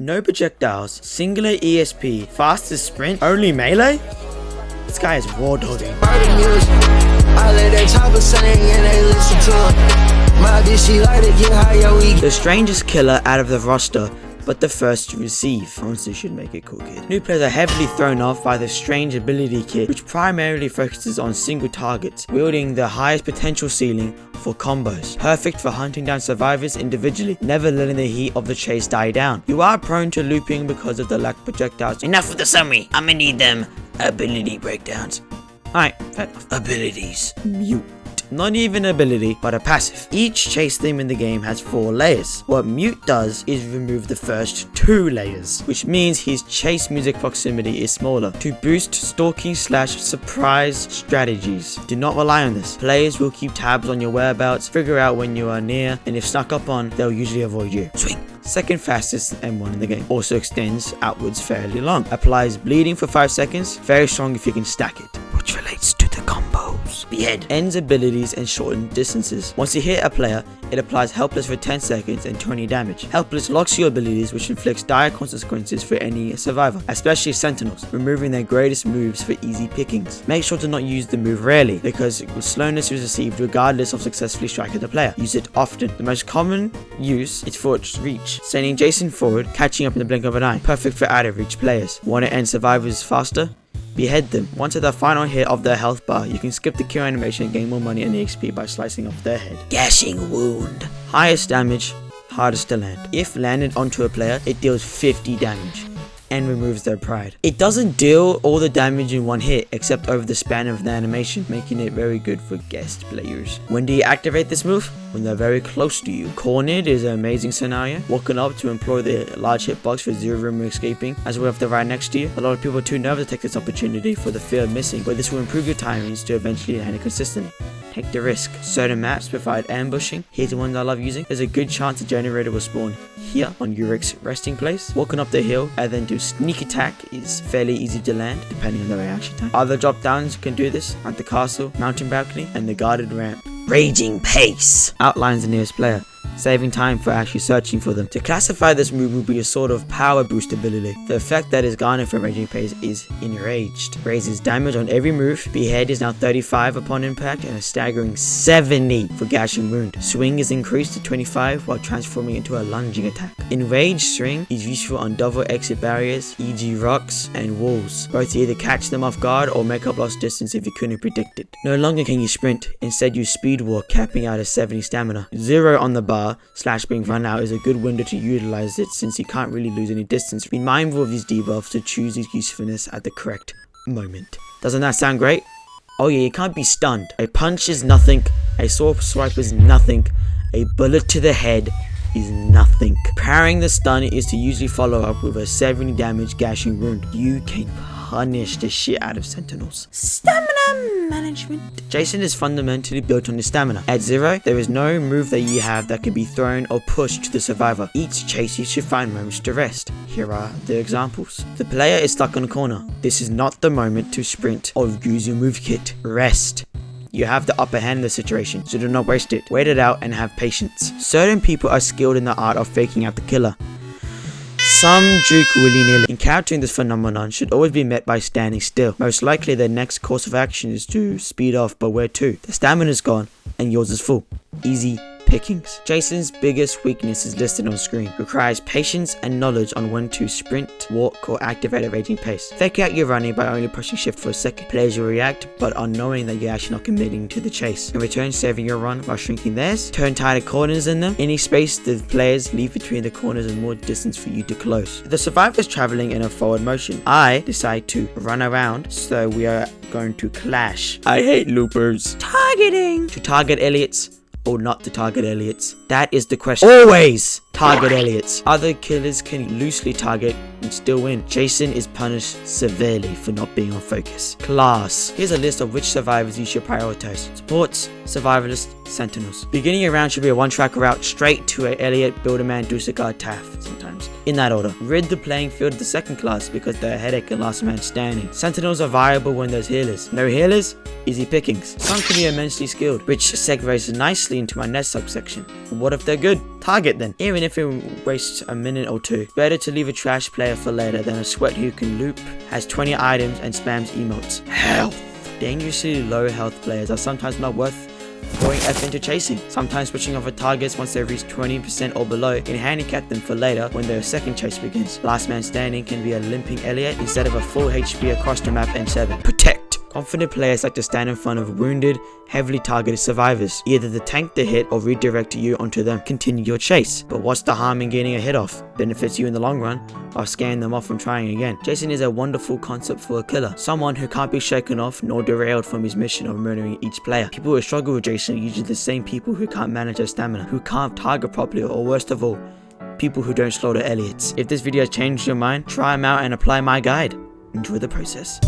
No projectiles, singular ESP, fastest sprint, only melee? This guy is raw dogging. The strangest killer out of the roster, but the first to receive. Honestly, should make it cool, kid. New players are heavily thrown off by the strange ability kit, which primarily focuses on single targets, wielding the highest potential ceiling for combos. Perfect for hunting down survivors individually, never letting the heat of the chase die down. You are prone to looping because of the lack of projectiles. Enough with the summary, I'ma need them ability breakdowns. Alright, fair enough. Abilities. Mute. Not even an ability, but a passive. Each chase theme in the game has 4 layers. What Mute does is remove the first 2 layers, which means his chase music proximity is smaller, to boost stalking / surprise strategies. Do not rely on this. Players will keep tabs on your whereabouts, figure out when you are near, and if snuck up on, they'll usually avoid you. Swing. Second fastest M1 in the game. Also extends outwards fairly long. Applies bleeding for 5 seconds. Very strong if you can stack it, which relates to the combos. Behead. Ends abilities and shortened distances. Once you hit a player, it applies Helpless for 10 seconds and 20 damage. Helpless locks your abilities, which inflicts dire consequences for any survivor, especially Sentinels, removing their greatest moves for easy pickings. Make sure to not use the move rarely, because slowness is received regardless of successfully striking the player. Use it often. The most common use is for its reach, sending Jason forward, catching up in the blink of an eye. Perfect for out of reach players. Want to end survivors faster? Behead them. Once at the final hit of their health bar, you can skip the kill animation and gain more money and XP by slicing off their head. Gashing wound. Highest damage, hardest to land. If landed onto a player, it deals 50 damage and removes their pride. It doesn't deal all the damage in one hit, except over the span of the animation, making it very good for guest players. When do you activate this move? When they're very close to you. Cornered is an amazing scenario. Walking up to employ the large hitbox for 0 room escaping, as well as the right next to you. A lot of people are too nervous to take this opportunity for the fear of missing, but this will improve your timings to eventually land it consistently. Take the risk. Certain maps provide ambushing. Here's the one I love using. There's a good chance the generator will spawn here on Urik's resting place. Walking up the hill and then do sneak attack is fairly easy to land, depending on the reaction time. Other drop downs can do this at the castle, mountain balcony, and the guarded ramp. Raging Pace outlines the nearest player, saving time for actually searching for them. To classify this move would be a sort of power boost ability. The effect that is garnered from Raging Pace is Enraged. Raises damage on every move. Behead is now 35 upon impact and a staggering 70 for Gashing Wound. Swing is increased to 25 while transforming into a lunging attack. Enraged Swing is useful on double exit barriers, e.g. rocks and walls, both to either catch them off guard or make up lost distance if you couldn't predict it. No longer can you sprint, instead use Speed Walk, capping out at 70 stamina. 0 on the bar / being run out is a good window to utilize it, since you can't really lose any distance. Be mindful of these debuffs to choose its usefulness at the correct moment. Doesn't that sound great? Oh yeah, you can't be stunned. A punch is nothing, a sword swipe is nothing, a bullet to the head is nothing. Parrying the stun is to usually follow up with a 70 damage Gashing Wound. You can punish the shit out of Sentinels. Stamina management. Jason is fundamentally built on his stamina. At 0, there is no move that you have that can be thrown or pushed to the survivor. Each chase you should find moments to rest. Here are the examples. The player is stuck on a corner. This is not the moment to sprint or use your move kit. Rest. You have the upper hand in the situation, so do not waste it. Wait it out and have patience. Certain people are skilled in the art of faking out the killer. Some juke willy-nilly. Encountering this phenomenon should always be met by standing still. Most likely their next course of action is to speed off, but where to? The stamina is gone and yours is full. Easy pickings. Jason's biggest weakness is listed on screen. Requires patience and knowledge on when to sprint, walk, or activate a Raging Pace. Fake out your running by only pushing shift for a second. Players will react, but are knowing that you're actually not committing to the chase. In return, saving your run while shrinking theirs. Turn tighter corners in them. Any space the players leave between the corners and more distance for you to close. The survivor is traveling in a forward motion. I decide to run around, so we are going to clash. I hate loopers. Targeting. To target Elliots or not to target Elliots? That is the question. Always target Elliots. Other killers can loosely target and still win. Jason is punished severely for not being on focus. Class. Here's a list of which survivors you should prioritize. Supports, survivalists, sentinels. Beginning your round should be a one-track route straight to a Elliot, Builderman, Dusagard, Taff sometimes. In that order. Rid the playing field of the second class because they're a headache and last man standing. Sentinels are viable when there's healers. No healers? Easy pickings. Some can be immensely skilled, which segues nicely into my next subsection. what if they're good? Target them. Even if it wastes a minute or two. Better to leave a trash player for later than a sweat who can loop, has 20 items, and spams emotes. Health. Dangerously low health players are sometimes not worth pouring F into chasing. Sometimes switching over targets once they reach 20% or below can handicap them for later when their second chase begins. Last man standing can be a limping Elliot instead of a full HP across the map N7. Protect! Confident players like to stand in front of wounded, heavily targeted survivors. Either the tank the hit or redirect you onto them. Continue your chase. But what's the harm in getting a hit off? Benefits you in the long run while scaring them off from trying again. Chasing is a wonderful concept for a killer. Someone who can't be shaken off nor derailed from his mission of murdering each player. People who struggle with chasing are usually the same people who can't manage their stamina, who can't target properly, or worst of all, people who don't slaughter Elliots. If this video has changed your mind, try them out and apply my guide. Enjoy the process.